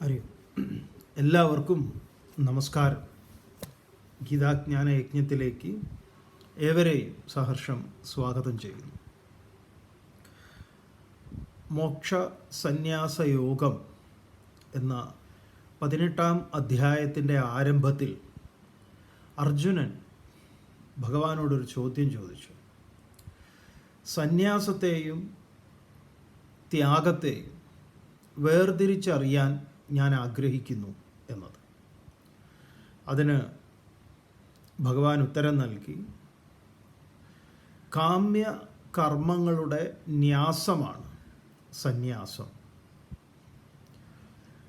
അറിയും. എല്ലാവർക്കും നമസ്കാരം. ഗീതാജ്ഞാന യജ്ഞത്തിലേക്ക് ഏവരെയും സഹർഷം സ്വാഗതം ചെയ്യുന്നു. മോക്ഷ സന്യാസ യോഗം എന്ന 18-ാം അധ്യായത്തിൻ്റെ ആരംഭത്തിൽ അർജുനൻ ഭഗവാനോടൊരു ചോദ്യം ചോദിച്ചു. സന്യാസത്തെയും ത്യാഗത്തെയും വേർതിരിച്ചറിയാൻ ഞാൻ ആഗ്രഹിക്കുന്നു എന്നത്. അതിന് ഭഗവാൻ ഉത്തരം നൽകി, കാമ്യ കർമ്മങ്ങളുടെ ന്യാസമാണ് സന്യാസം.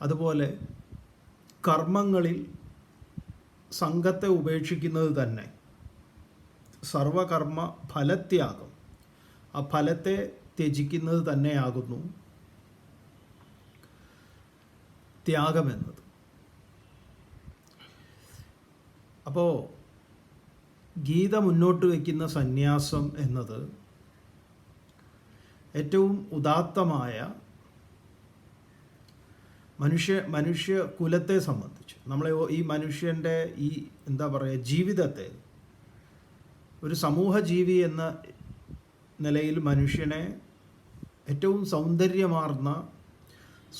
അതുപോലെ കർമ്മങ്ങളിൽ സംഘത്തെ ഉപേക്ഷിക്കുന്നത് തന്നെ സർവകർമ്മ ഫലത്യാഗം, ആ ഫലത്തെ ത്യജിക്കുന്നത് തന്നെയാകുന്നു ത്യാഗമെന്നത്. അപ്പോൾ ഗീത മുന്നോട്ട് വയ്ക്കുന്ന സന്യാസം എന്നത് ഏറ്റവും ഉദാത്തമായ മനുഷ്യ കുലത്തെ സംബന്ധിച്ച്, നമ്മളെ ഈ മനുഷ്യൻ്റെ ഈ ജീവിതത്തെ ഒരു സമൂഹ ജീവി എന്ന നിലയിൽ മനുഷ്യനെ ഏറ്റവും സൗന്ദര്യമാർന്ന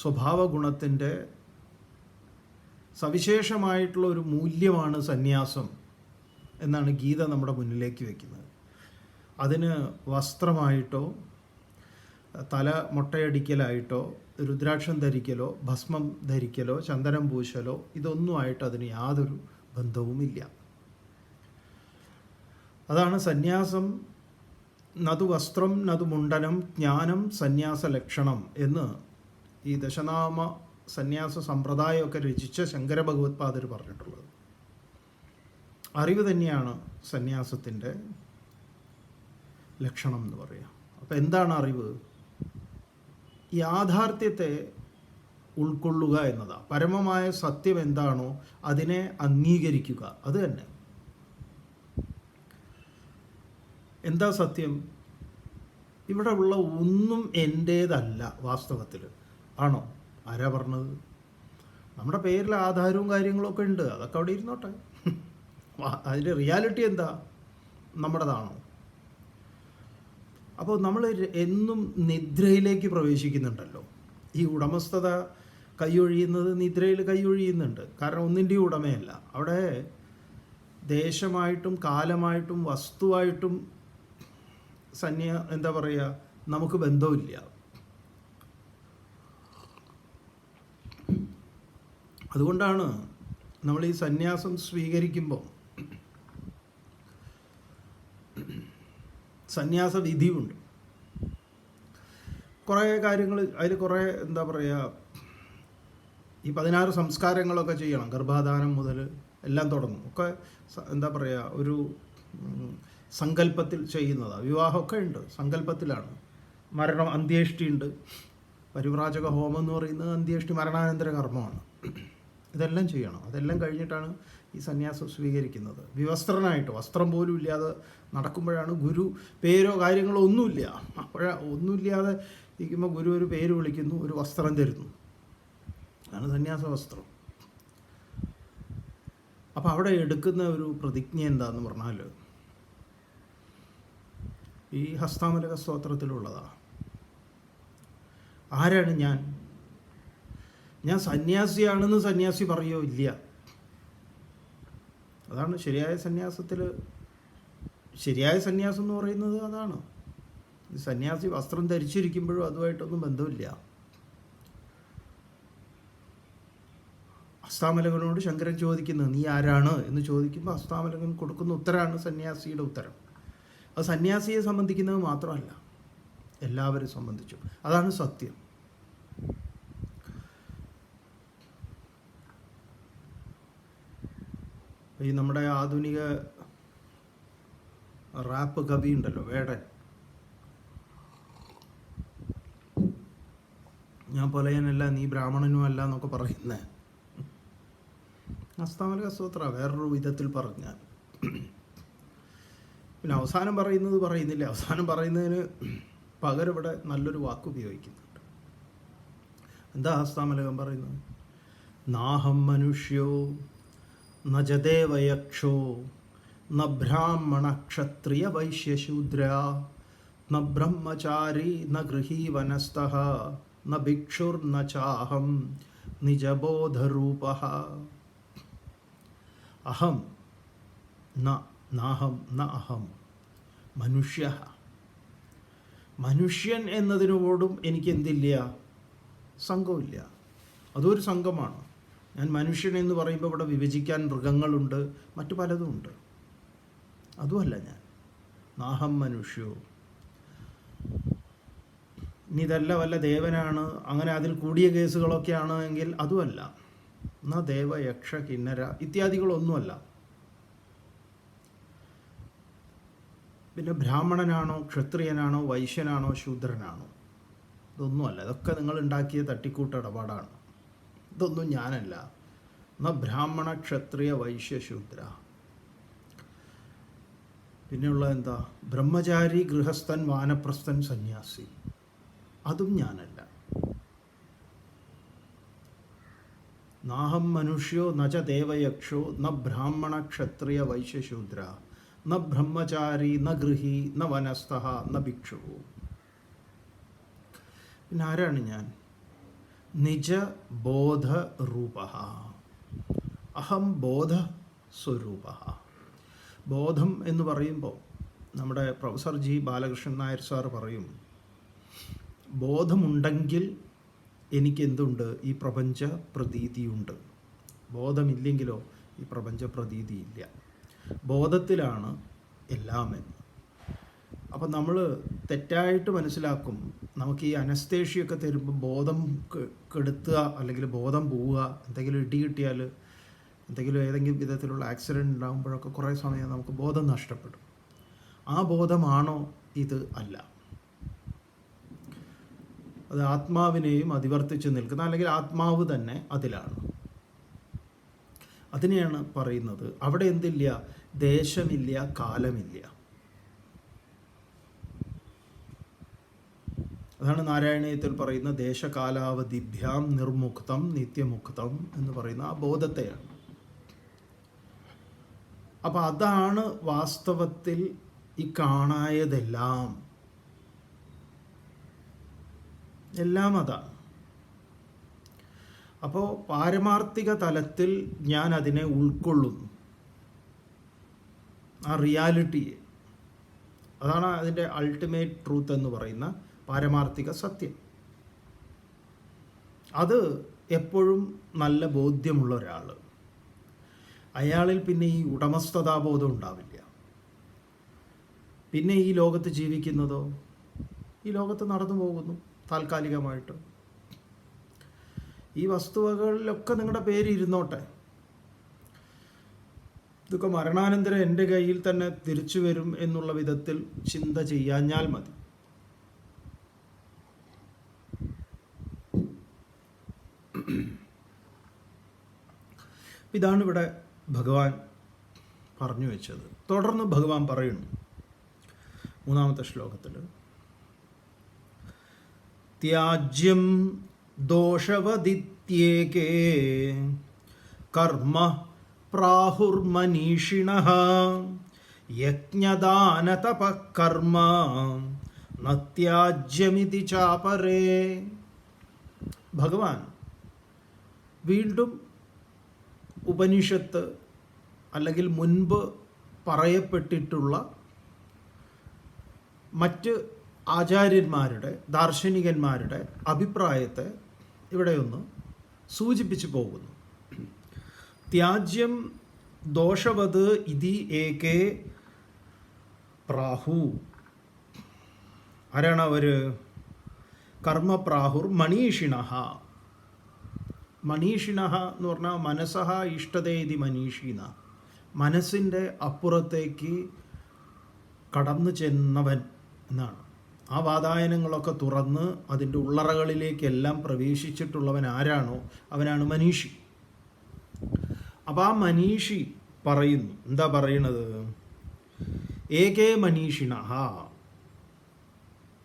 സ്വഭാവ ഗുണത്തിൻ്റെ സവിശേഷമായിട്ടുള്ള ഒരു മൂല്യമാണ് സന്യാസം എന്നാണ് ഗീത നമ്മുടെ മുന്നിലേക്ക് വയ്ക്കുന്നത്. അതിന് വസ്ത്രമായിട്ടോ തല മൊട്ടയടിക്കലായിട്ടോ രുദ്രാക്ഷം ധരിക്കലോ ഭസ്മം ധരിക്കലോ ചന്ദനം പൂശലോ ഇതൊന്നുമായിട്ട് അതിന് യാതൊരു ബന്ധവുമില്ല. അതാണ് സന്യാസം. നതു വസ്ത്രം നതു മുണ്ടനം ജ്ഞാനം സന്യാസ ലക്ഷണം എന്ന് ഈ ദശനാമ സന്യാസ സമ്പ്രദായമൊക്കെ രചിച്ച ശങ്കര ഭഗവത്പാദർ പറഞ്ഞിട്ടുള്ളത്. അറിവ് തന്നെയാണ് സന്യാസത്തിൻ്റെ ലക്ഷണം എന്ന് പറയാം. അപ്പം എന്താണ് അറിവ്? യാഥാർത്ഥ്യത്തെ ഉൾക്കൊള്ളുക എന്നതാണ്. പരമമായ സത്യം എന്താണോ അതിനെ അംഗീകരിക്കുക, അത് തന്നെ. എന്താ സത്യം? ഇവിടെ ഉള്ള ഒന്നും എൻ്റേതല്ല വാസ്തവത്തിൽ. ആണോ? ആരാ പറഞ്ഞത്? നമ്മുടെ പേരിൽ ആധാരവും കാര്യങ്ങളൊക്കെ ഉണ്ട്, അതൊക്കെ അവിടെ ഇരുന്നോട്ടെ. അതിൻ്റെ റിയാലിറ്റി എന്താ? നമ്മുടേതാണോ? അപ്പോൾ നമ്മൾ എന്നും നിദ്രയിലേക്ക് പ്രവേശിക്കുന്നുണ്ടല്ലോ. ഈ ഉടമസ്ഥത കൈയൊഴിയുന്നത് നിദ്രയിൽ കൈയൊഴിയുന്നുണ്ട്. കാരണം ഒന്നിൻ്റെയും ഉടമയല്ല. അവിടെ ദേശമായിട്ടും കാലമായിട്ടും വസ്തുവായിട്ടും നമുക്ക് ബന്ധമില്ല. അതുകൊണ്ടാണ് നമ്മൾ ഈ സന്യാസം സ്വീകരിക്കുമ്പോൾ സന്യാസ വിധിയുണ്ട്. കുറേ കാര്യങ്ങൾ അതിൽ കുറേ ഈ 16 സംസ്കാരങ്ങളൊക്കെ ചെയ്യണം. ഗർഭാധാനം മുതൽ എല്ലാം തുടങ്ങും. ഒക്കെ ഒരു സങ്കല്പത്തിൽ ചെയ്യുന്നതാണ്. വിവാഹമൊക്കെ ഉണ്ട്, സങ്കല്പത്തിലാണ്. മരണം, അന്ത്യേഷ്ടിയുണ്ട്. പരിവ്രാജക ഹോമം എന്ന് പറയുന്നത് അന്ത്യേഷ്ടി മരണാനന്തര കർമ്മമാണ്. ഇതെല്ലാം ചെയ്യണം. അതെല്ലാം കഴിഞ്ഞിട്ടാണ് ഈ സന്യാസം സ്വീകരിക്കുന്നത്. വിവസ്ത്രനായിട്ട്, വസ്ത്രം പോലും ഇല്ലാതെ നടക്കുമ്പോഴാണ് ഗുരു പേരോ കാര്യങ്ങളോ ഒന്നുമില്ല. ഒന്നുമില്ലാതെ ഇരിക്കുമ്പോൾ ഗുരു ഒരു പേര് വിളിക്കുന്നു, ഒരു വസ്ത്രം തരുന്നു. അതാണ് സന്യാസ വസ്ത്രം. അപ്പോൾ അവിടെ എടുക്കുന്ന ഒരു പ്രതിജ്ഞ എന്താന്ന് പറഞ്ഞാൽ ഈ ഹസ്താമലക സ്തോത്രത്തിലുള്ളതാണ്. ആരാണ് ഞാൻ? ഞാൻ സന്യാസിയാണെന്ന് സന്യാസി പറയുകയോ ഇല്ല. അതാണ് ശരിയായ സന്യാസത്തിൽ, ശരിയായ സന്യാസം എന്ന് പറയുന്നത് അതാണ്. സന്യാസി വസ്ത്രം ധരിച്ചിരിക്കുമ്പോഴും അതുമായിട്ടൊന്നും ബന്ധമില്ല. ഹസ്താമലകനോട് ശങ്കരൻ ചോദിക്കുന്നത് നീ ആരാണ് എന്ന് ചോദിക്കുമ്പോൾ ഹസ്താമലകൻ കൊടുക്കുന്ന ഉത്തരമാണ് സന്യാസിയുടെ ഉത്തരം. അത് സന്യാസിയെ സംബന്ധിക്കുന്നത് മാത്രമല്ല, എല്ലാവരും സംബന്ധിച്ചും അതാണ് സത്യം. ഈ നമ്മുടെ ആധുനിക റാപ്പ് കവി ഉണ്ടല്ലോ, വേടൻ, ഞാൻ പൊലയനല്ല നീ ബ്രാഹ്മണനും അല്ല എന്നൊക്കെ പറയുന്നത് ഹസ്താമലക സ്തോത്ര വേറൊരു വിധത്തിൽ പറഞ്ഞാൽ. പിന്നെ അവസാനം പറയുന്നില്ല. അവസാനം പറയുന്നതിന് പകരം ഇവിടെ നല്ലൊരു വാക്ക് ഉപയോഗിക്കുന്നുണ്ട്. എന്താ ഹസ്താമലകം പറയുന്നത്? നാഹം മനുഷ്യോ ന ച ദേവയക്ഷോ ന ബ്രാഹ്മണ ക്ഷത്രിയ വൈശ്യശൂദ്ര ന ബ്രഹ്മചാരി ന ഗൃഹീവനസ്ഥഃ ന ഭിക്ഷുർന ചാഹം നിജബോധരൂപഃ. അഹം നാഹം ന അഹം മനുഷ്യ. മനുഷ്യൻ എന്നതിനോടും എനിക്ക് എന്തില്ല, സംഘമില്ല. അതൊരു സംഘമാണ്. ഞാൻ മനുഷ്യൻ എന്ന് പറയുമ്പോൾ ഇവിടെ വിഭജിക്കാൻ മൃഗങ്ങളുണ്ട്, മറ്റു പലതുമുണ്ട്. അതുമല്ല ഞാൻ. നാഹം മനുഷ്യോ. ഇനി ഇതല്ല വല്ല ദേവനാണ്, അങ്ങനെ അതിൽ കൂടിയ കേസുകളൊക്കെയാണ് എങ്കിൽ അതുമല്ല. ന ദേവ യക്ഷ കിന്നര ഇത്യാദികളൊന്നുമല്ല. പിന്നെ ബ്രാഹ്മണനാണോ ക്ഷത്രിയനാണോ വൈശ്യനാണോ ശൂദ്രനാണോ, ഇതൊന്നുമല്ല. ഇതൊക്കെ നിങ്ങൾ ഉണ്ടാക്കിയ തട്ടിക്കൂട്ട് ഇടപാടാണ്. ഇതൊന്നും ഞാനല്ല. ന ബ്രാഹ്മണ ക്ഷത്രിയ വൈശ്യ ശൂദ്ര. പിന്നെയുള്ള എന്താ, ബ്രഹ്മചാരി ഗൃഹസ്ഥൻ വാനപ്രസ്ഥൻ സന്യാസി, അതും ഞാനല്ല. നാഹം മനുഷ്യോ ന ച ദേവയക്ഷോ ന ബ്രാഹ്മണ ക്ഷത്രിയ വൈശ്യ ശൂദ്ര ന ബ്രഹ്മചാരി ന ഗൃഹി ന വനസ്ഥഃ ന ഭിക്ഷു. പിന്നെ ആരാണ് ഞാൻ? നിജബോധരൂപഃ. അഹം ബോധസ്വരൂപഃ. ബോധം എന്ന് പറയുമ്പോൾ നമ്മുടെ professor G Balakrishnan Nair sir പറയും, ബോധമുണ്ടെങ്കിൽ എനിക്കെന്തുണ്ട്, ഈ പ്രപഞ്ച പ്രതീതിയുണ്ട്. ബോധമില്ലെങ്കിലോ ഈ പ്രപഞ്ച പ്രതീതിയില്ല. ബോധത്തിലാണ് എല്ലാമെന്ന്. അപ്പം നമ്മൾ തെറ്റായിട്ട് മനസ്സിലാക്കും, നമുക്ക് ഈ അനസ്തേഷ്യയൊക്കെ തരുമ്പോൾ ബോധം കെടുത്തുക അല്ലെങ്കിൽ ബോധം പോവുക, എന്തെങ്കിലും ഇടി കിട്ടിയാൽ, എന്തെങ്കിലും ഏതെങ്കിലും വിധത്തിലുള്ള ആക്സിഡൻറ്റ് ഉണ്ടാകുമ്പോഴൊക്കെ കുറേ സമയം നമുക്ക് ബോധം നഷ്ടപ്പെടും. ആ ബോധമാണോ ഇത്? അല്ല. അത് ആത്മാവിനെയും അതിവർത്തിച്ച് നിൽക്കുന്ന, അല്ലെങ്കിൽ ആത്മാവ് തന്നെ അതിലാണ്. അതിനെയാണ് പറയുന്നത്. അവിടെ എന്തില്ല, ദേശമില്ല, കാലമില്ല. അതാണ് നാരായണീയത്തിൽ പറയുന്ന ദേശകാലാവധിഭ്യാം നിർമുക്തം നിത്യമുക്തം എന്ന് പറയുന്ന ആ ബോധത്തെയാണ്. അപ്പം അതാണ് വാസ്തവത്തിൽ ഈ കാണായതെല്ലാം. എല്ലാം അതാണ്. അപ്പോൾ പാരമാർത്ഥിക തലത്തിൽ ഞാൻ അതിനെ ഉൾക്കൊള്ളുന്നു, ആ റിയാലിറ്റിയെ. അതാണ് അതിൻ്റെ അൾട്ടിമേറ്റ് ട്രൂത്ത് എന്ന് പറയുന്ന പാരമാർത്ഥിക സത്യം. അത് എപ്പോഴും നല്ല ബോധ്യമുള്ള ഒരാൾ, അയാളിൽ പിന്നെ ഈ ഉടമസ്ഥതാബോധം ഉണ്ടാവില്ല. പിന്നെ ഈ ലോകത്ത് ജീവിക്കുന്നതോ, ഈ ലോകത്ത് നടന്നു പോകുന്നു താൽക്കാലികമായിട്ട്. ഈ വസ്തുവകളിലൊക്കെ നിങ്ങളുടെ പേര് ഇരുന്നോട്ടെ, ഇതൊക്കെ മരണാനന്തരം എൻ്റെ കയ്യിൽ തന്നെ തിരിച്ചു വരും എന്നുള്ള വിധത്തിൽ ചിന്ത ചെയ്യാഞ്ഞാൽ മതി. ഇതാണ് ഇവിടെ ഭഗവാൻ പറഞ്ഞു വെച്ചത്. തുടർന്ന് ഭഗവാൻ പറയുന്നു 3-ാമത്തെ ശ്ലോകത്തിൽ, ത്യാജ്യം ദോഷവദിത്യേകേ കർമ്മ പ്രാഹുർമനീഷിണഃ യജ്ഞദാനതപഃ കർമ്മ ന ത്യാജ്യമിതി ചാപരേ. ഭഗവാൻ വീണ്ടും ഉപനിഷത്ത് അല്ലെങ്കിൽ മുൻപ് പറയപ്പെട്ടിട്ടുള്ള മറ്റ് ആചാര്യന്മാരുടെ, ദാർശനികന്മാരുടെ അഭിപ്രായത്തെ ഇവിടെയൊന്ന് സൂചിപ്പിച്ചു പോകുന്നു. ത്യാജ്യം ദോഷവത് ഇതി ഏകേ പ്രാഹു. ആരാണ് അവർ? കർമ്മപ്രാഹുർ മനീഷിണഃ. മനീഷിണഃ എന്ന് പറഞ്ഞാൽ മനസ്സഹ ഇഷ്ടതേതി മനീഷീന, മനസ്സിൻ്റെ അപ്പുറത്തേക്ക് കടന്നു ചെന്നവൻ എന്നാണ്. ആ വാതായനങ്ങളൊക്കെ തുറന്ന് അതിൻ്റെ ഉള്ളറകളിലേക്കെല്ലാം പ്രവേശിച്ചിട്ടുള്ളവൻ ആരാണോ അവനാണ് മനീഷി. അപ്പോൾ ആ മനീഷി പറയുന്നു, എന്താ പറയണത്? ഏകേ മനീഷിണഃ,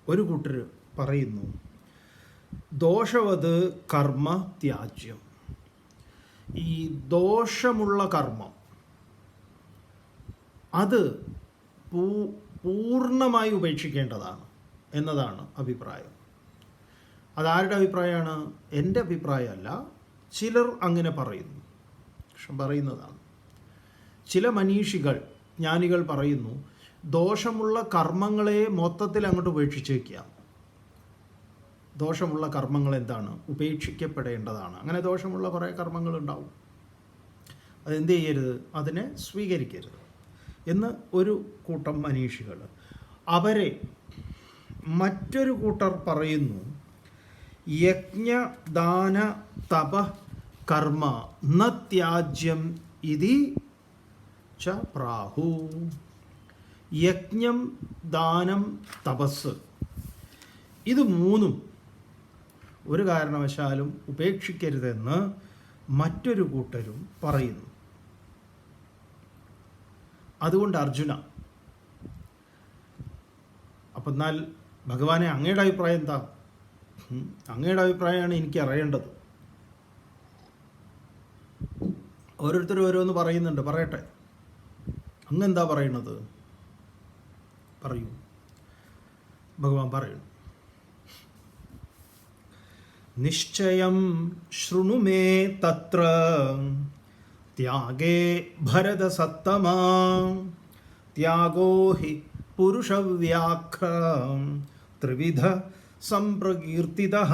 ഒരു കൂട്ടർ പറയുന്നു, ദോഷവത് കർമ്മ ത്യാജ്യം. ഈ ദോഷമുള്ള കർമ്മം അത് പൂർണ്ണമായി ഉപേക്ഷിക്കേണ്ടതാണ് എന്നതാണ് അഭിപ്രായം. അതാരുടെ അഭിപ്രായമാണ്? എൻ്റെ അഭിപ്രായമല്ല, ചിലർ അങ്ങനെ പറയുന്നു. പറയുന്നതാണ്. ചില മനീഷികൾ, ജ്ഞാനികൾ പറയുന്നു, ദോഷമുള്ള കർമ്മങ്ങളെ മൊത്തത്തിൽ അങ്ങോട്ട് ഉപേക്ഷിച്ചേക്കാം. ദോഷമുള്ള കർമ്മങ്ങൾ എന്താണ്? ഉപേക്ഷിക്കപ്പെടേണ്ടതാണ്. അങ്ങനെ ദോഷമുള്ള കുറേ കർമ്മങ്ങളുണ്ടാവും. അതെന്ത് ചെയ്യരുത്? അതിനെ സ്വീകരിക്കരുത് എന്ന് ഒരു കൂട്ടം മനീഷികൾ. അവരെ മറ്റൊരു കൂട്ടർ പറയുന്നു, യജ്ഞ ദാന തപ കർമ്മ ന ത്യാജ്യം ഇതി ച പ്രാഹു. യജ്ഞം, ദാനം, തപസ്, ഇത് മൂന്നും ഒരു കാരണവശാലും ഉപേക്ഷിക്കരുതെന്ന് മറ്റൊരു കൂട്ടരും പറയുന്നു. അതുകൊണ്ട് അർജുന, അപ്പം എന്നാൽ ഭഗവാനെ അങ്ങയുടെ അഭിപ്രായം എന്താ? അങ്ങയുടെ അഭിപ്രായമാണ് എനിക്ക് അറിയേണ്ടത്. ഓരോരുത്തരും ഓരോന്ന് പറയുന്നുണ്ട്, പറയട്ടെ. അങ്ങെന്താ പറയണത്? പറയൂ. ഭഗവാൻ പറയുന്നു, നിശ്ചയം ശൃണു മേ തത്ര ത്യാഗേ ഭരതസത്തമാ ത്യാഗോ ഹി പുരുഷവ്യാഘ്ര ത്രിവിധ സംപ്രകീർത്തിതഃ.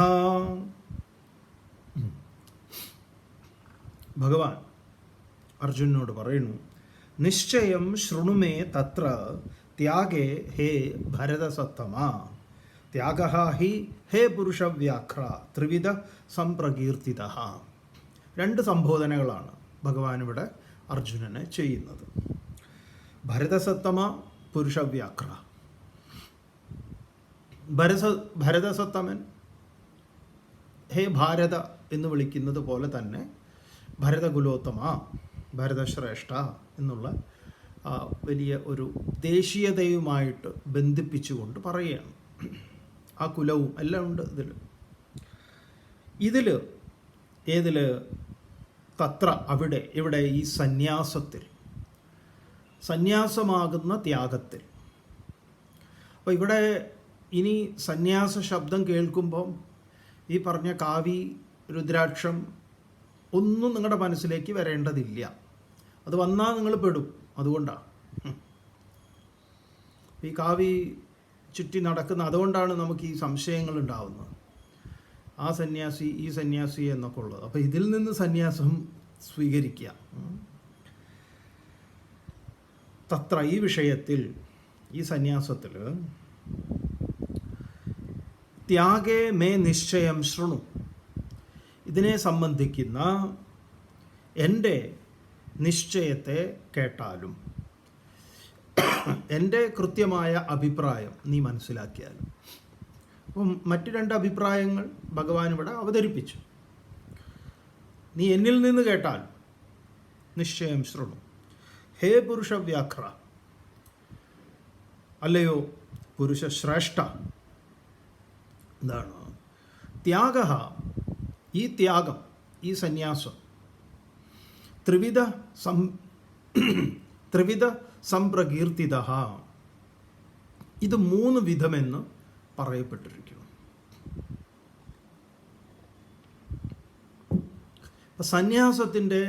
ഭഗവാൻ അർജുനോട് പറയുന്നു, നിശ്ചയം ശൃണുമേ തത്ര ത്യാഗേ ഹേ ഭരതസത്തമാ ത്യാഗഃ ഹി ഹേ പുരുഷവ്യാഘ്ര ത്രിവിധ സംപ്രകീർത്തിതഃ. രണ്ട് സംബോധനകളാണ് ഭഗവാൻ ഇവിടെ അർജുനനെ ചെയ്യുന്നത്. ഭരതസത്തമ, പുരുഷവ്യാഘ്ര. ഭരതസത്തമൻ, ഹേ ഭാരത എന്ന് വിളിക്കുന്നത് പോലെ തന്നെ ഭരതകുലോത്തമ, ഭരതശ്രേഷ്ഠ എന്നുള്ള വലിയ ഒരു ദേശീയതയുമായിട്ട് ബന്ധിപ്പിച്ചുകൊണ്ട് പറയുകയാണ്. ആ കുലവും എല്ലാം ഉണ്ട് ഇതിൽ ഏതിൽ? തത്ര, അവിടെ, ഇവിടെ, ഈ സന്യാസത്തിൽ, സന്യാസമാകുന്ന ത്യാഗത്തിൽ. അപ്പോൾ ഇവിടെ ഇനി സന്യാസ ശബ്ദം കേൾക്കുമ്പം ഈ പറഞ്ഞ കാവി, രുദ്രാക്ഷം ഒന്നും നിങ്ങളുടെ മനസ്സിലേക്ക് വരേണ്ടതില്ല. അത് വന്നാൽ നിങ്ങൾ പെടും. അതുകൊണ്ടാണ് ഈ കാവി ചുറ്റി നടക്കുന്ന, അതുകൊണ്ടാണ് നമുക്ക് ഈ സംശയങ്ങൾ ഉണ്ടാവുന്നത്. ആ സന്യാസി, ഈ സന്യാസി എന്നൊക്കെ ഉള്ളത്. അപ്പോൾ ഇതിൽ നിന്ന് സന്യാസം സ്വീകരിക്കുക. തത്ര, ഈ വിഷയത്തിൽ, ഈ സന്യാസത്തിൽ, ത്യാഗേ മേ നിശ്ചയം ശൃണു, ഇതിനെ സംബന്ധിക്കുന്ന എൻ്റെ നിശ്ചയത്തെ കേട്ടാലും, എൻ്റെ കൃത്യമായ അഭിപ്രായം നീ മനസ്സിലാക്കിയാലും. അപ്പം മറ്റു രണ്ട് അഭിപ്രായങ്ങൾ ഭഗവാൻ ഇവിടെ അവതരിപ്പിച്ചു. നീ എന്നിൽ നിന്ന് കേട്ടാൽ നിശ്ചയം ശൃണു, ഹേ പുരുഷവ്യാഘ്ര, അല്ലയോ പുരുഷശ്രേഷ്ഠ. എന്താണ് ത്യാഗ? ഈ ത്യാഗം, ഈ സന്യാസം, ത്രിവിധ സംപ്രകീർത്തിത, ഇത് 3 വിധമെന്ന് പറയപ്പെട്ടിരിക്കുന്നു. സന്യാസത്തിൻ്റെ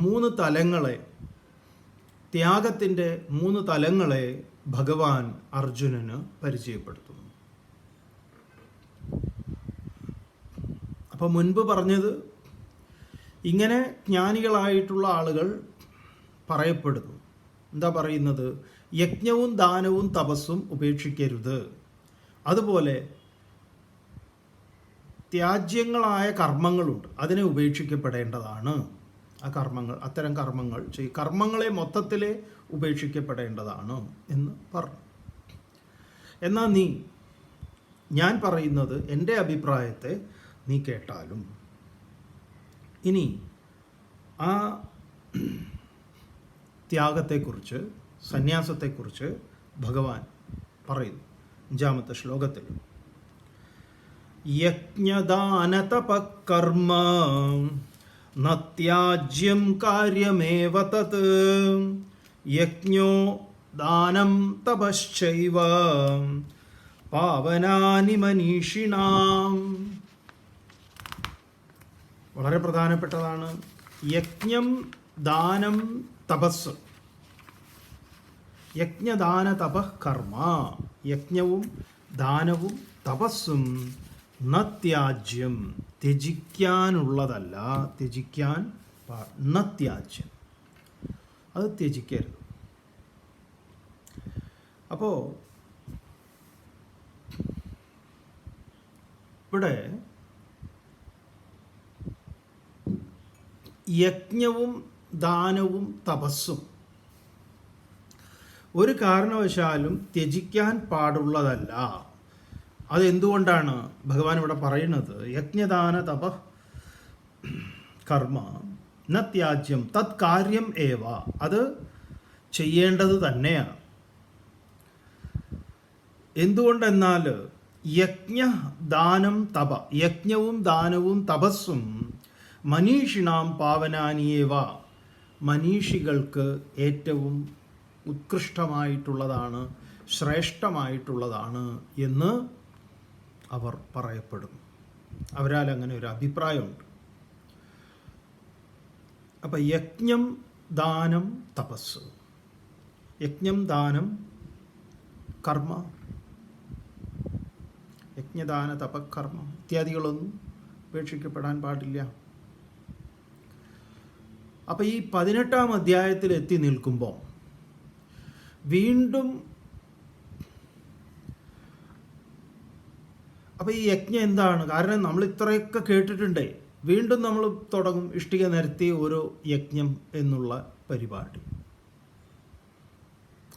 3 തലങ്ങളെ, ത്യാഗത്തിൻ്റെ 3 തലങ്ങളെ ഭഗവാൻ അർജുനന് പരിചയപ്പെടുത്തുന്നു. അപ്പോൾ മുൻപ് പറഞ്ഞത്, ഇങ്ങനെ ജ്ഞാനികളായിട്ടുള്ള ആളുകൾ പറയപ്പെടുന്നു. എന്താ പറയുന്നത്? യജ്ഞവും ദാനവും തപസ്സും ഉപേക്ഷിക്കരുത്. അതുപോലെ ത്യാജ്യങ്ങളായ കർമ്മങ്ങളുണ്ട്, അതിനെ ഉപേക്ഷിക്കപ്പെടേണ്ടതാണ്. ആ കർമ്മങ്ങൾ, അത്തരം കർമ്മങ്ങൾ കർമ്മങ്ങളെ മൊത്തത്തിലെ ഉപേക്ഷിക്കപ്പെടേണ്ടതാണ് എന്ന് പറഞ്ഞു. എന്നാൽ നീ, ഞാൻ പറയുന്നത്, എൻ്റെ അഭിപ്രായത്തെ നീ കേട്ടാലും. ഇനി ആ ത്യാഗത്തെക്കുറിച്ച്, സന്യാസത്തെക്കുറിച്ച് ഭഗവാൻ പറയുന്നു 5-ാമത്തെ ശ്ലോകത്തിൽ. യജ്ഞദാനതപകർമ്മ ന ത്യാജ്യം കാര്യമേവ തത് യജ്ഞോ ദാനം തപശ്ചൈവ പാവനാനി മനീഷിണാം. വളരെ പ്രധാനപ്പെട്ടതാണ്. യജ്ഞം, ദാനം, തപസ്. യജ്ഞദാന തപഃ കർമ്മ. യജ്ഞവും ദാനവും തപസ്സും ന ത്യാജ്യം, ത്യജിക്കാനുള്ളതല്ല. ത്യജിക്കാൻ ന ത്യാജ്യം, അത് ത്യജിക്കരുത്. അപ്പോൾ ഇവിടെ യജ്ഞവും ദാനവും തപസ്സും ഒരു കാരണവശാലും ത്യജിക്കാൻ പാടുള്ളതല്ല. അതെന്തുകൊണ്ടാണ് ഭഗവാൻ ഇവിടെ പറയുന്നത്? യജ്ഞദാന തപ കർമ്മ ന ത്യാജ്യം തത് കാര്യം ഏവ, അത് ചെയ്യേണ്ടത് തന്നെയാണ്. എന്തുകൊണ്ടെന്നാൽ യജ്ഞദാനം തപ, യജ്ഞവും ദാനവും തപസ്സും മനീഷിണാം പാവനാനിയേവ, മനീഷികൾക്ക് ഏറ്റവും ഉത്കൃഷ്ടമായിട്ടുള്ളതാണ്, ശ്രേഷ്ഠമായിട്ടുള്ളതാണ് എന്ന് അവർ പറയപ്പെടുന്നു. അവരാൽ അങ്ങനെ ഒരു അഭിപ്രായമുണ്ട്. അപ്പം യജ്ഞം, ദാനം, തപസ്. യജ്ഞം, ദാനം, കർമ്മ, യജ്ഞദാന തപകർമ്മ ഇത്യാദികളൊന്നും ഉപേക്ഷിക്കപ്പെടാൻ പാടില്ല. അപ്പം ഈ 18-ാം അധ്യായത്തിൽ എത്തി നിൽക്കുമ്പോൾ വീണ്ടും അപ്പം ഈ യജ്ഞം എന്താണ്? കാരണം നമ്മൾ ഇത്രയൊക്കെ കേട്ടിട്ടുണ്ടേ, വീണ്ടും നമ്മൾ തുടങ്ങും ഇഷ്ടിക നിരത്തി ഓരോ യജ്ഞം എന്നുള്ള പരിപാടി.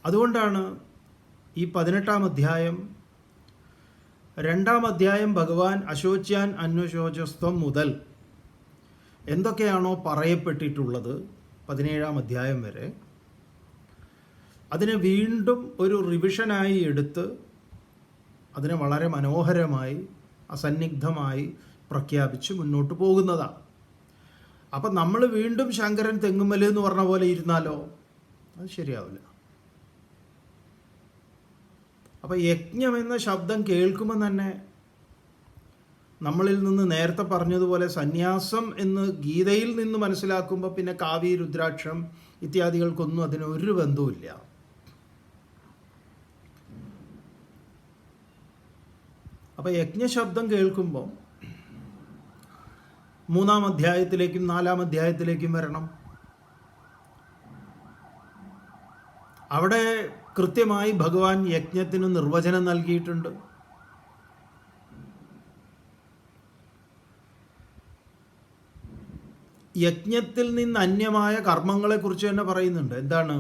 അതുകൊണ്ടാണ് ഈ 18-ാം അധ്യായം, 2-ാം അധ്യായം ഭഗവാൻ അശോച്യാൻ അന്വശോചസ്ത്വം മുതൽ എന്തൊക്കെയാണോ പറയപ്പെട്ടിട്ടുള്ളത് 17-ാം അധ്യായം വരെ, അതിനെ വീണ്ടും ഒരു റിവിഷനായി എടുത്ത് അതിനെ വളരെ മനോഹരമായി അസന്നിഗ്ധമായി പ്രഖ്യാപിച്ച് മുന്നോട്ട് പോകുന്നതാണ്. അപ്പം നമ്മൾ വീണ്ടും ശങ്കരൻ തെങ്ങുമല് എന്ന് പറഞ്ഞ പോലെ ഇരുന്നാലോ? അത് ശരിയാവില്ല. അപ്പം യജ്ഞം എന്ന ശബ്ദം കേൾക്കുമ്പോൾ തന്നെ നമ്മളിൽ നിന്ന് നേരത്തെ പറഞ്ഞതുപോലെ സന്യാസം എന്ന് ഗീതയിൽ നിന്ന് മനസ്സിലാക്കുമ്പോൾ പിന്നെ കാവി, രുദ്രാക്ഷം ഇത്യാദികൾക്കൊന്നും അതിനൊരു ബന്ധവുമില്ല. അപ്പം യജ്ഞശബ്ദം കേൾക്കുമ്പോൾ 3-ാം അധ്യായത്തിലേക്കും 4-ാം അധ്യായത്തിലേക്കും വരണം. അവിടെ കൃത്യമായി ഭഗവാൻ യജ്ഞത്തിന് നിർവചനം നൽകിയിട്ടുണ്ട്. യജ്ഞത്തിൽ നിന്ന് അന്യമായ കർമ്മങ്ങളെക്കുറിച്ച് തന്നെ പറയുന്നുണ്ട്. എന്താണ്?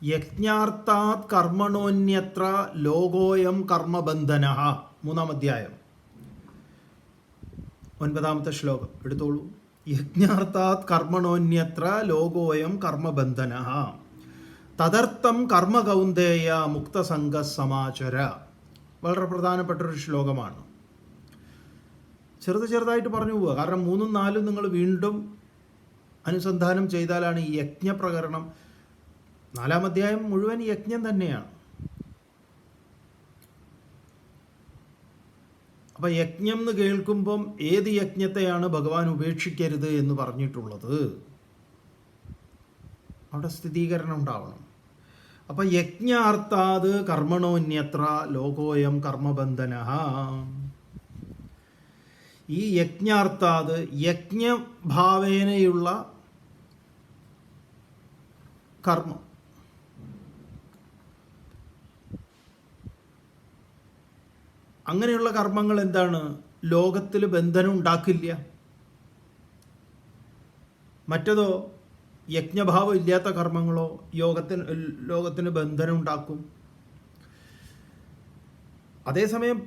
യജ്ഞാർത്ഥാത് കർമ്മണോന്യത്ര ലോകോയം കർമ്മബന്ധന. 3-ാം അധ്യായം 9-ാമത്തെ ശ്ലോകം എടുത്തോളൂ. യജ്ഞാർത്ഥാത് കർമ്മണോന്യത്ര ലോകോയം കർമ്മബന്ധന തദർത്ഥം കർമ്മ കൗന്ദേയ മുക്തസംഗ സമാചര. വളരെ പ്രധാനപ്പെട്ടൊരു ശ്ലോകമാണ്. ചെറുതായിട്ട് പറഞ്ഞു പോവുക. കാരണം 3ഉം 4ഉം നിങ്ങൾ വീണ്ടും അനുസന്ധാനം ചെയ്താലാണ് ഈ യജ്ഞപ്രകരണം. 4-ാം അധ്യായം മുഴുവൻ യജ്ഞം തന്നെയാണ്. അപ്പം യജ്ഞം എന്ന് കേൾക്കുമ്പം ഏത് യജ്ഞത്തെയാണ് ഭഗവാൻ ഉപേക്ഷിക്കരുത് എന്ന് പറഞ്ഞിട്ടുള്ളത്? അവിടെ സ്ഥിരീകരണം ഉണ്ടാവണം. അപ്പം യജ്ഞാർത്ഥാത് കർമ്മണോന്യത്ര ലോകോയം കർമ്മബന്ധന. ഈ യജ്ഞാർത്ഥാത് യജ്ഞഭാവേനയുള്ള കർമ്മം, അങ്ങനെയുള്ള കർമ്മങ്ങൾ എന്താണ്? ലോകത്തിൽ ബന്ധനം ഉണ്ടാക്കില്ല. മറ്റതോ യജ്ഞഭാവം ഇല്ലാത്ത കർമ്മങ്ങളോ ലോകത്തിന് ബന്ധനം ഉണ്ടാക്കും. അതേസമയം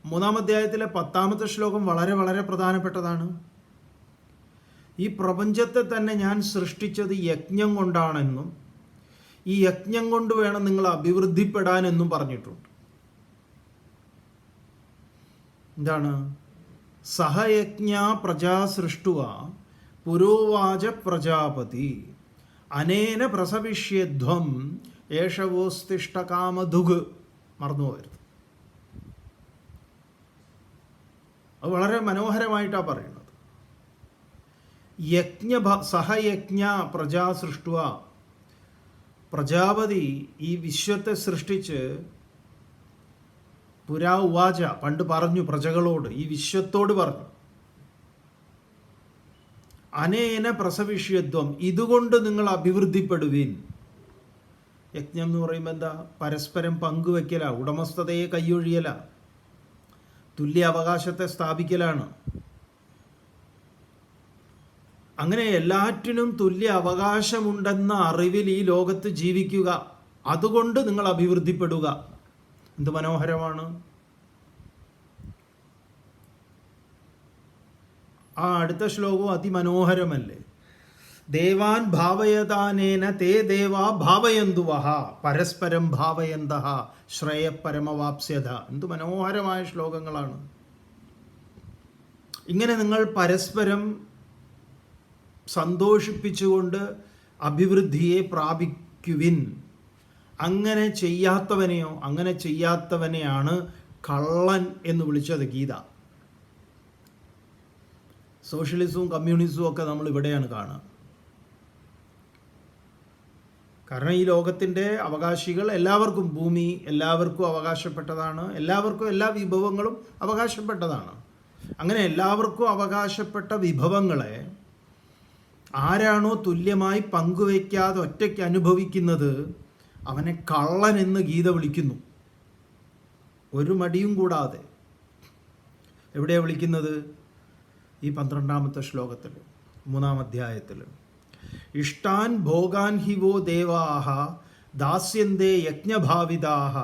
3-ാം അധ്യായത്തിലെ 10-ാമത്തെ ശ്ലോകം വളരെ വളരെ പ്രധാനപ്പെട്ടതാണ്. ഈ പ്രപഞ്ചത്തെ തന്നെ ഞാൻ സൃഷ്ടിച്ചത് യജ്ഞം കൊണ്ടാണെന്നും ഈ യജ്ഞം കൊണ്ട് വേണം നിങ്ങൾ അഭിവൃദ്ധിപ്പെടാനെന്നും പറഞ്ഞിട്ടുണ്ട്. എന്താണ്? സഹയജ്ഞ പ്രജാ സൃഷ്ടുവ പുരോവാച പ്രജാപതി അനേന പ്രസവിഷ്യധ്വം ഏഷവോസ്തിഷ്ടകാമധുഗ്. മറന്നുപോകരുത്. അത് വളരെ മനോഹരമായിട്ടാണ് പറയുന്നത്. സഹയജ്ഞ പ്രജാ സൃഷ്ടുവ. പ്രജാപതി ഈ വിശ്വത്തെ സൃഷ്ടിച്ച് പുരാ ഉവാച, പണ്ട് പറഞ്ഞു പ്രജകളോട്, ഈ വിശ്വത്തോട് പറഞ്ഞു, അനേന പ്രസവിഷ്യത്വം, ഇതുകൊണ്ട് നിങ്ങൾ അഭിവൃദ്ധിപ്പെടുവിൻ. യജ്ഞം എന്ന് പറയുമ്പോൾ എന്താ? പരസ്പരം പങ്കുവെക്കല, ഉടമസ്ഥതയെ കൈയൊഴിയല, തുല്യ അവകാശത്തെ സ്ഥാപിക്കലാണ്. അങ്ങനെ എല്ലാറ്റിനും തുല്യ അവകാശമുണ്ടെന്ന അറിവിൽ ഈ ലോകത്ത് ജീവിക്കുക. അതുകൊണ്ട് നിങ്ങൾ അഭിവൃദ്ധിപ്പെടുക. എന്ത് മനോഹരമാണ്! ആ അടുത്ത ശ്ലോകവും അതിമനോഹരമല്ലേ? ദേവാൻ ഭാവയതാനേന തേ ദേവാ ഭാവയന്തുവഹ പരസ്പരം ഭാവയന്തഃ ശ്രേയപരമവാപ്സ്യത. എന്ത് മനോഹരമായ ശ്ലോകങ്ങളാണ്! ഇങ്ങനെ നിങ്ങൾ പരസ്പരം സന്തോഷിപ്പിച്ചുകൊണ്ട് അഭിവൃദ്ധിയെ പ്രാപിക്കുവിൻ. അങ്ങനെ ചെയ്യാത്തവനെയോ, അങ്ങനെ ചെയ്യാത്തവനെയാണ് കള്ളൻ എന്ന് വിളിച്ചത് ഗീത. സോഷ്യലിസവും കമ്മ്യൂണിസവും ഒക്കെ നമ്മൾ ഇവിടെയാണ് കാണുക. കാരണം ഈ ലോകത്തിൻ്റെ അവകാശികൾ എല്ലാവർക്കും, ഭൂമി എല്ലാവർക്കും അവകാശപ്പെട്ടതാണ്, എല്ലാവർക്കും എല്ലാ വിഭവങ്ങളും അവകാശപ്പെട്ടതാണ്. അങ്ങനെ എല്ലാവർക്കും അവകാശപ്പെട്ട വിഭവങ്ങളെ ആരാണോ തുല്യമായി പങ്കുവയ്ക്കാതെ ഒറ്റയ്ക്ക് അനുഭവിക്കുന്നത് അവനെ കള്ളൻ എന്ന് ഗീത വിളിക്കുന്നു. ഒരു മടിയും കൂടാതെ. എവിടെയാണ് വിളിക്കുന്നത്? ഈ 12ാമത്തെ ശ്ലോകത്തിൽ, 3-ാം അധ്യായത്തിൽ. ഇഷ്ടാൻ ഭോഗാൻ ഹിവോ ദേവാഹ ദാസ്യന്തേ യജ്ഞഭാവിതാഹ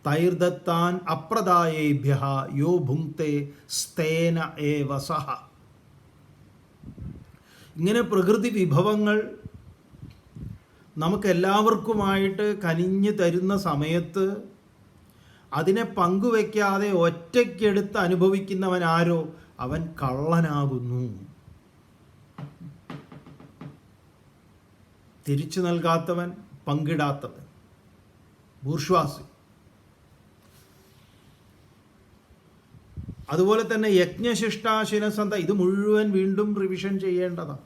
തൈർദത്താൻ അപ്രദായേഭ്യഃ യോ ഭുങ്ക്തേ സ്തേന ഏവ സഹ. ഇങ്ങനെ പ്രകൃതി വിഭവങ്ങൾ നമുക്കെല്ലാവർക്കുമായിട്ട് കനിഞ്ഞു തരുന്ന സമയത്ത് അതിനെ പങ്കുവയ്ക്കാതെ ഒറ്റയ്ക്കെടുത്ത് അനുഭവിക്കുന്നവൻ ആരോ അവൻ കള്ളനാകുന്നു. തിരിച്ചു നൽകാത്തവൻ, പങ്കിടാത്തവൻ, ബൂർഷ്വാസി. അതുപോലെ തന്നെ യജ്ഞശിഷ്ടാശിനസന്ത, ഇത് മുഴുവൻ വീണ്ടും റിവിഷൻ ചെയ്യേണ്ടതാണ്.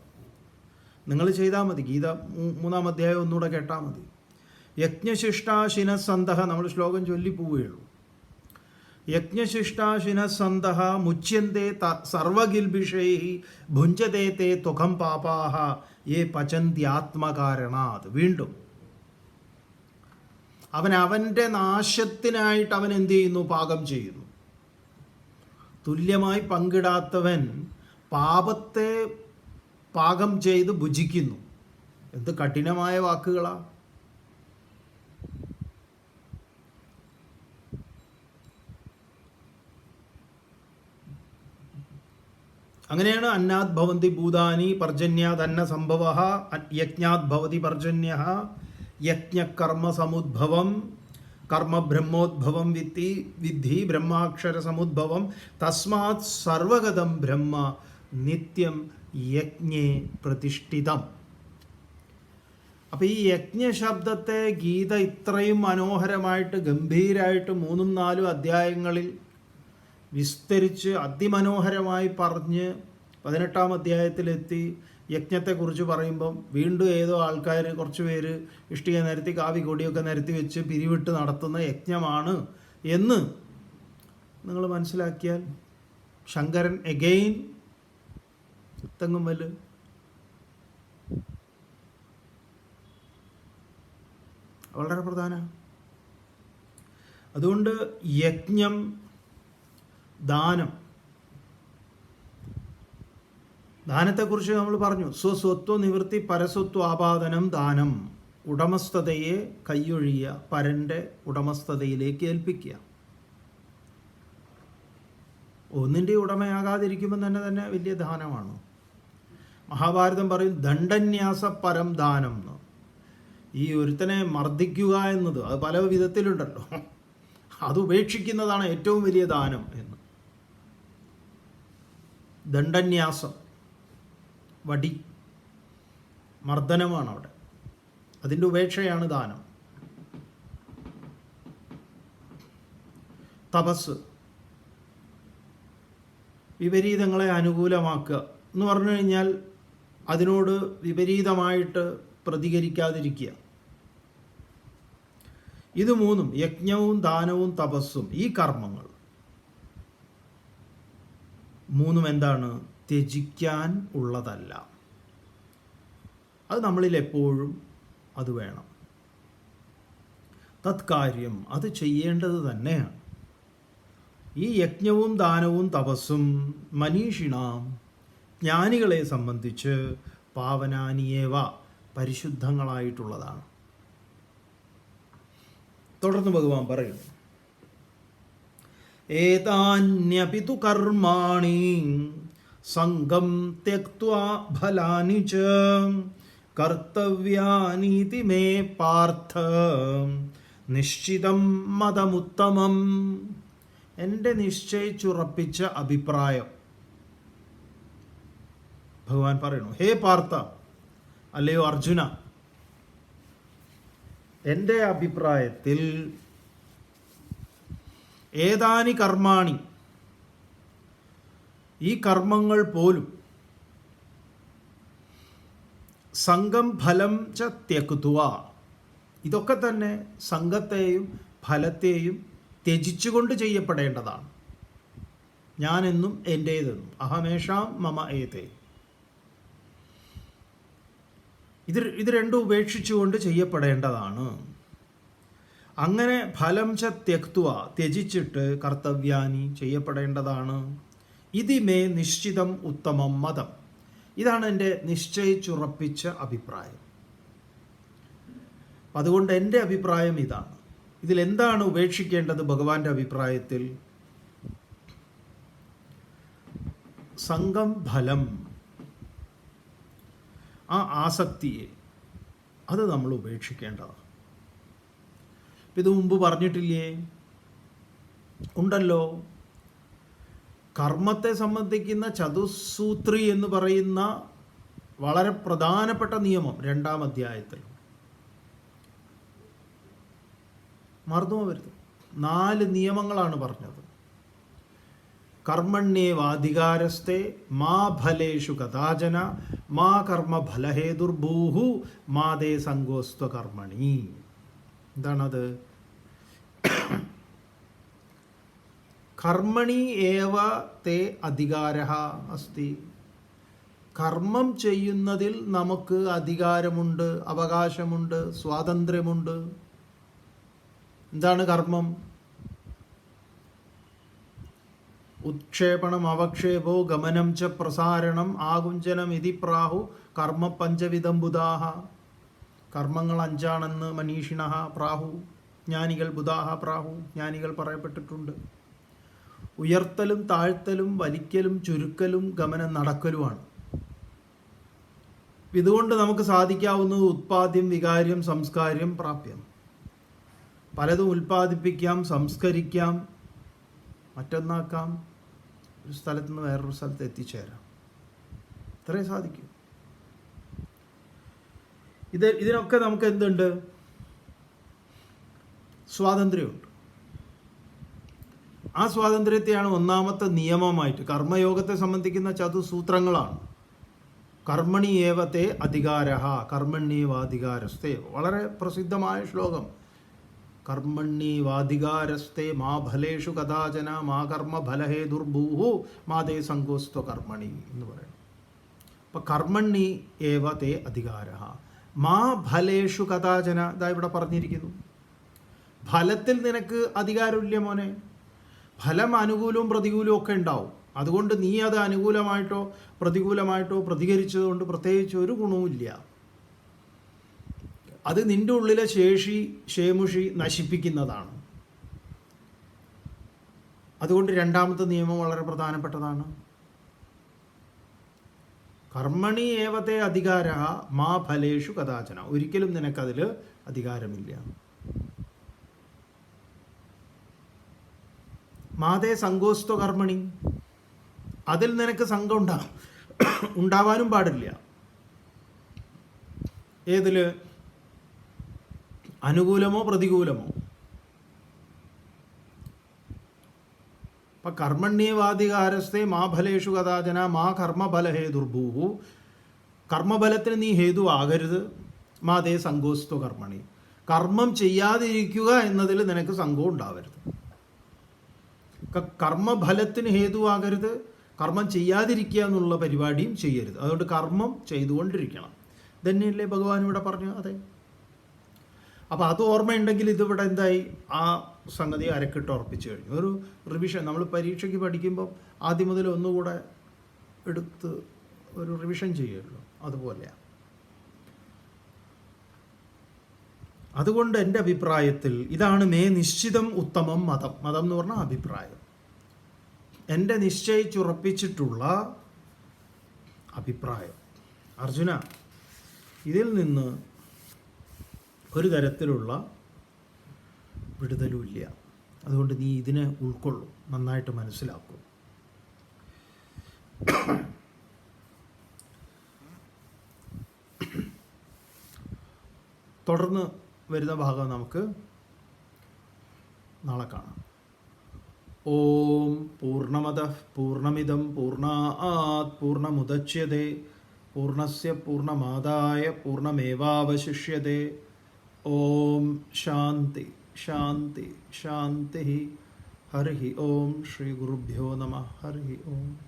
നിങ്ങൾ ചെയ്താൽ മതി. ഗീത 3-ാം അധ്യായം ഒന്നുകൂടെ കേട്ടാൽ മതി. യജ്ഞശിഷ്ടാശിനസന്ത, നമ്മൾ ശ്ലോകം ചൊല്ലി പോവുകയുള്ളൂ. യജ്ഞശിഷ്ടാശിനസന്ത മുച്യന്തേ സർവഗിൽബിഷൈഃ ഭുഞ്ചതേ തേ ത്വഖം പാപാഃ യേ പചന്ത്യാത്മകാരണാത്. വീണ്ടും അവൻ്റെ നാശത്തിനായിട്ട് അവൻ എന്ത് ചെയ്യുന്നു? പാകം ചെയ്യുന്നു. തുല്യമായി പങ്കിടാത്തവൻ പാപത്തെ പാകം ചെയ്ത് ഭുജിക്കുന്നു. എന്ത് കഠിനമായ വാക്കുകളാ! അങ്ങനെയാണ് അന്നാത് ഭവന്തി ഭൂതാനി പർജന്യാത് അന്ന സംഭവഃ യജ്ഞാത് ഭവതി പർജന്യഃ യജ്ഞകർമ്മ സമുദ്ഭവം കർമ്മ ബ്രഹ്മോദ്ഭവം വിദ്ധി ബ്രഹ്മാക്ഷര സമുദ്ഭവം തസ്മാത് സർവഗതം ബ്രഹ്മ നിത്യം യജ്ഞേ പ്രതിഷ്ഠിതം. അപ്പോൾ ഈ യജ്ഞശബ്ദത്തെ ഗീത ഇത്രയും മനോഹരമായിട്ട് ഗംഭീരമായിട്ട് 3-4 അധ്യായങ്ങളിൽ വിസ്തരിച്ച് അതിമനോഹരമായി പറഞ്ഞ് 18-ാം അധ്യായത്തിലെത്തി യജ്ഞത്തെക്കുറിച്ച് പറയുമ്പം വീണ്ടും ഏതോ ആൾക്കാർ, കുറച്ച് പേര് ഇഷ്ടിക നിരത്തി കാവി കൊടിയൊക്കെ നിരത്തി വെച്ച് പിരിവിട്ട് നടത്തുന്ന യജ്ഞമാണ് എന്ന് നിങ്ങൾ മനസ്സിലാക്കിയാൽ ശങ്കരൻ എഗെയിൻ തെങ്ങുമ്മല് വളരെ പ്രധാനമാണ്. അതുകൊണ്ട് യജ്ഞം, ദാനം, ദാനത്തെക്കുറിച്ച് നമ്മൾ പറഞ്ഞു. സ്വസ്വത്വ നിവൃത്തി പരസ്വത്വ ആപാദനം ദാനം. ഉടമസ്ഥതയെ കൈയൊഴിയുക, പരൻ്റെ ഉടമസ്ഥതയിലേക്ക് ഏൽപ്പിക്കുക. ഒന്നിൻ്റെ ഉടമയാകാതിരിക്കുമ്പോൾ തന്നെ വലിയ ദാനമാണ്. മഹാഭാരതം പറയും ദണ്ഡന്യാസ പരം ദാനം എന്ന്. ഈ ഒരുത്തനെ മർദ്ദിക്കുക എന്നത് അത് പല വിധത്തിലുണ്ടല്ലോ, അത് ഉപേക്ഷിക്കുന്നതാണ് ഏറ്റവും വലിയ ദാനം എന്ന്. ദണ്ഡന്യാസം, വടി, മർദ്ദനമാണ് അവിടെ. അതിൻ്റെ ഉപേക്ഷയാണ് ദാനം. തപസ്, വിപരീതങ്ങളെ അനുകൂലമാക്കുക എന്ന് പറഞ്ഞു കഴിഞ്ഞാൽ അതിനോട് വിപരീതമായിട്ട് പ്രതികരിക്കാതിരിക്കുക. ഇത് മൂന്നും, യജ്ഞവും ദാനവും തപസ്സും, ഈ കർമ്മങ്ങൾ മൂന്നും എന്താണ്? ത്യജിക്കാൻ ഉള്ളതല്ല. അത് നമ്മളിൽ എപ്പോഴും അത് വേണം. തത്കാര്യം, അത് ചെയ്യേണ്ടത് തന്നെയാണ്. ഈ യജ്ഞവും ദാനവും തപസ്സും മനീഷിണാം, ജ്ഞാനികളെ സംബന്ധിച്ച് പാവനാനിയേവ, പരിശുദ്ധങ്ങളായിട്ടുള്ളതാണ്. തുടർന്ന് ഭഗവാൻ പറയുന്നു, ഏതാന്യപി തു കർമാണി സംഗം ത്യക്ത്വാ ഫലാനി ച കർത്തവ്യാനീതി മേ പാർത്ഥ നിശ്ചിതം മതമുത്തമം. എൻ്റെ നിശ്ചയിച്ചുറപ്പിച്ച അഭിപ്രായം ഭഗവാൻ പറയുന്നു. ഹേ പാർത്ഥ, അല്ലയോ അർജുന, എൻ്റെ അഭിപ്രായത്തിൽ ഏതാനി കർമാണി, ഈ കർമ്മങ്ങൾ പോലും സംഘം ഫലം ച ത്യക്തുവ, ഇതൊക്കെ തന്നെ സംഘത്തെയും ഫലത്തെയും ത്യജിച്ചുകൊണ്ട് ചെയ്യപ്പെടേണ്ടതാണ്. ഞാനെന്നും എൻ്റേതെന്നും, അഹമേഷാം മമ ഏതേ, ഇത് രണ്ടും ഉപേക്ഷിച്ചുകൊണ്ട് ചെയ്യപ്പെടേണ്ടതാണ്. അങ്ങനെ ഫലം ച ത്യക്ത്വ, ത്യജിച്ചിട്ട് കർത്തവ്യാനി, ചെയ്യപ്പെടേണ്ടതാണ്. ഇതിമേ നിശ്ചിതം ഉത്തമം മതം, ഇതാണ് എൻ്റെ നിശ്ചയിച്ചുറപ്പിച്ച അഭിപ്രായം. അതുകൊണ്ട് എൻ്റെ അഭിപ്രായം ഇതാണ്. ഇതിലെന്താണ് ഉപേക്ഷിക്കേണ്ടത് ഭഗവാന്റെ അഭിപ്രായത്തിൽ? സംഘം ഫലം, ആ ആസക്തിയെ, അത് നമ്മൾ ഉപേക്ഷിക്കേണ്ടതാണ്. ഇത് മുമ്പ് പറഞ്ഞിട്ടില്ലേ? ഉണ്ടല്ലോ. കർമ്മത്തെ സംബന്ധിക്കുന്ന ചതുസൂത്രി എന്ന് പറയുന്ന വളരെ പ്രധാനപ്പെട്ട നിയമം 2-ാം അധ്യായത്തിൽ മറന്നു പോകരുത്. 4 നിയമങ്ങളാണ് പറഞ്ഞത്. കർമ്മണ്യേവാധികാരസ്തേ മാ ഫലേഷു കഥാചന മാ കർമ്മ ഫലഹേതുർഭൂഹു മാതേ സംഗോസ്ത്വ കർമ്മണി. എന്താണത്? കർമ്മണി ഏവ തേ അധികാരഃ അസ്തി. കർമ്മം ചെയ്യുന്നതിൽ നമുക്ക് അധികാരമുണ്ട്, അവകാശമുണ്ട്, സ്വാതന്ത്ര്യമുണ്ട്. എന്താണ് കർമ്മം? ഉത്ക്ഷേപണം അവക്ഷേപോ ഗമനം ച പ്രസാരണം ആകുഞ്ചനം ഇതി പ്രാഹു കർമ്മ പഞ്ചവിധം ബുധാഹ. കർമ്മങ്ങൾ 5 മനീഷിണഃ പ്രാഹു, ജ്ഞാനികൾ ബുധാഹ പ്രാഹു, ജ്ഞാനികൾ പറയപ്പെട്ടിട്ടുണ്ട്. ഉയർത്തലും താഴ്ത്തലും വലിക്കലും ചുരുക്കലും ഗമനം നടക്കലുമാണ്. ഇതുകൊണ്ട് നമുക്ക് സാധിക്കാവുന്നത് ഉത്പാദ്യം, വികാര്യം, സംസ്കാര്യം, പ്രാപ്യം. പലതും ഉൽപ്പാദിപ്പിക്കാം, സംസ്കരിക്കാം, മറ്റൊന്നാക്കാം, ഒരു സ്ഥലത്ത് നിന്ന് വേറൊരു സ്ഥലത്ത് എത്തിച്ചേരാം. ഇത്രേ സാധിക്കും. ഇതിനൊക്കെ നമുക്ക് എന്തുണ്ട്? സ്വാതന്ത്ര്യമുണ്ട്. ആ സ്വാതന്ത്ര്യത്തെയാണ് 1-ാമത്തെ നിയമമായിട്ട്, കർമ്മയോഗത്തെ സംബന്ധിക്കുന്ന ചതുസൂത്രങ്ങളാണ്. കർമ്മണി ഏവത്തെ അധികാരഃ കർമ്മണ്യേവാധികാരസ്തേ. വളരെ പ്രസിദ്ധമായ ശ്ലോകം. കർമ്മണ്യേവാധികാരസ്തേ മാ ഫലേഷു കഥാചന മാ കർമ്മ ഫലഹേതുർഭൂഹു മാതേ സംഗോസ്ത്വ കർമ്മണി എന്ന് പറയുന്നു. അപ്പം കർമ്മണി ഏവത്തെ അധികാരഃ മാ ഫലേഷു കഥാചന, ഇതാ ഇവിടെ പറഞ്ഞിരിക്കുന്നു. ഫലത്തിൽ നിനക്ക് അധികാരമില്ല മോനെ. ഫലം അനുകൂലവും പ്രതികൂലവും ഒക്കെ ഉണ്ടാവും. അതുകൊണ്ട് നീ അത് അനുകൂലമായിട്ടോ പ്രതികൂലമായിട്ടോ പ്രതികരിച്ചതുകൊണ്ട് പ്രത്യേകിച്ച് ഒരു ഗുണവുമില്ല. അത് നിൻ്റെ ഉള്ളിലെ ശേമുഷി നശിപ്പിക്കുന്നതാണ്. അതുകൊണ്ട് 2-ാമത്തെ നിയമം വളരെ പ്രധാനപ്പെട്ടതാണ്. കർമ്മണി ഏവത്തെ അധികാരഃ മാ ഫലേഷു കഥാചന. ഒരിക്കലും നിനക്കതിൽ അധികാരമില്ല. മാതേ സംഗോസ്ത്വ കർമ്മണി, അതിൽ നിനക്ക് സംഘം ഉണ്ടാകും. ഉണ്ടാവാനും പാടില്ല. ഏതിൽ? അനുകൂലമോ പ്രതികൂലമോ. അപ്പം കർമ്മണ്യേവാധികാരസ്ഥേ മാ ഫലേഷു കഥാചന മാ കർമ്മഫലഹേതുർഭൂഹു. കർമ്മഫലത്തിന് നീ ഹേതുവാകരുത്. മാ തേ സംഘോസ്തു കർമ്മണി. കർമ്മം ചെയ്യാതിരിക്കുക എന്നതിൽ നിനക്ക് സംഘം ഉണ്ടാവരുത്. കർമ്മഫലത്തിന് ഹേതുവാകരുത്, കർമ്മം ചെയ്യാതിരിക്കുക എന്നുള്ള പരിപാടിയും ചെയ്യരുത്. അതുകൊണ്ട് കർമ്മം ചെയ്തുകൊണ്ടിരിക്കണം. തന്നെയല്ലേ ഭഗവാൻ ഇവിടെ പറഞ്ഞു? അതെ. അപ്പോൾ അത് ഓർമ്മയുണ്ടെങ്കിൽ ഇതിവിടെ എന്തായി? ആ സംഗതി അരക്കിട്ട് ഉറപ്പിച്ചു കഴിഞ്ഞു. ഒരു റിവിഷൻ, നമ്മൾ പരീക്ഷയ്ക്ക് പഠിക്കുമ്പോൾ ആദ്യം മുതൽ ഒന്നുകൂടെ എടുത്ത് ഒരു റിവിഷൻ ചെയ്യുമല്ലോ, അതുപോലെയാണ്. അതുകൊണ്ട് എൻ്റെ അഭിപ്രായത്തിൽ ഇതാണ് മേ നിശ്ചിതം ഉത്തമം മതം. മതം എന്ന് പറഞ്ഞാൽ അഭിപ്രായം. എൻ്റെ നിശ്ചയിച്ചുറപ്പിച്ചിട്ടുള്ള അഭിപ്രായം. അർജുന, ഇതിൽ നിന്ന് ഒരു തരത്തിലുള്ള വിടുതലുമില്ല. അതുകൊണ്ട് നീ ഇതിനെ ഉൾക്കൊള്ളും, നന്നായിട്ട് മനസ്സിലാക്കും. തുടർന്ന് വരുന്ന ഭാഗം നമുക്ക് നാളെ കാണാം. ഓം പൂർണ്ണമദഃ പൂർണ്ണമിദം പൂർണ്ണാത് പൂർണ്ണമുദച്യതേ പൂർണ്ണസ്യ പൂർണ്ണമാദായ പൂർണ്ണമേവാവശിഷ്യതേ. ഓം ശാന്തി ശാന്തി ശാന്തി. ഹരി ഓം. ശ്രീ ഗുരുഭ്യോ നമഃ. ഹരി ഓം.